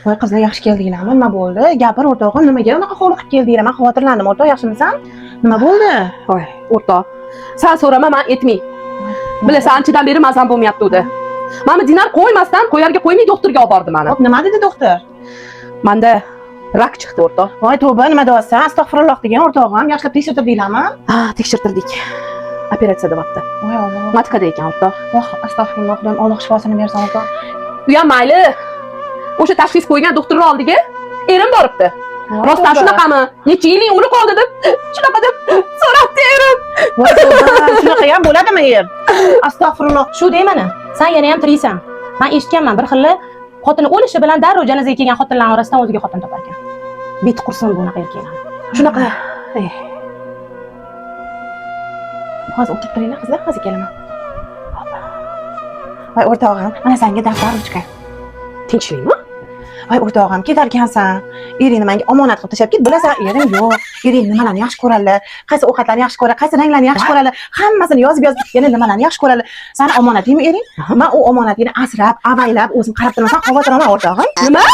Voy qizlar yaxshi keldinglarmi? Nima bo'ldi? Gapir o'rtog'im, nimaga unaqa hovli qilib keldinglar? Men xavotirlandim, o'rtoq, yaxshimisan? Nima bo'ldi? Voy, o'rtoq. Sen so'rama, men aytmay. Bilasan, anchadan beri mazam bo'lmayapti edi. Mana dinar qo'ymasdan, qo'yarga qo'ymay doktorga olib bordim mana. Hop, nima dedi doktor? Menda rak chiqdi, o'rtoq. Voy tavba, nima deyapsan? Astag'firulloh degan o'rtog'im, yaxshilab tekshirtirdinglarmi? Ha, tekshirtirdik. Operatsiya deyapti. Voy Alloh. Matkada ekan, o'rtoq. Voh, astag'firulloh, xudoyim Alloh shifosini bersin, o'rtoq. U ham mayli. O'sha tashxis qo'ygan doktorlar oldiga erim boribdi. Rostdan shunaqami? Necha yilning umri qoldi deb, shunaqa deb so'rabdi erim. Voy tavba, shunaqa ham bo'ladimi er? Astag'firulloh. Shu deymani, sen yana ham tiriysan. Men eshitganman, bir xilli xotini o'lishi bilan darrov janozaga kelgan xotinlar orasidan o'ziga xotin topar ekan. Bet qursin bunaqa erkaklar. Shunaqa. Hozir o'tirib turinglar qizlar, hozir kelaman. Voy o'rtog'im, mana senga daftar ruchka. Tinchlikmi? Voy o'rtog'im, ketarkansan. Eringni menga omonat qilib tashlab ket. Bilasan, ering yo'q. Ering nimalarni yaxshi ko'radilar, qaysi ovqatlarni yaxshi ko'radi, qaysi ranglarni yaxshi ko'radi, hammasini yozib yana nimalarni yaxshi ko'radi. Sani omonatingmi ering? Men u omonatingni asrab, avaylab o'zim qarab turaman. Sen xavotir olma o'rtog'im. Nima?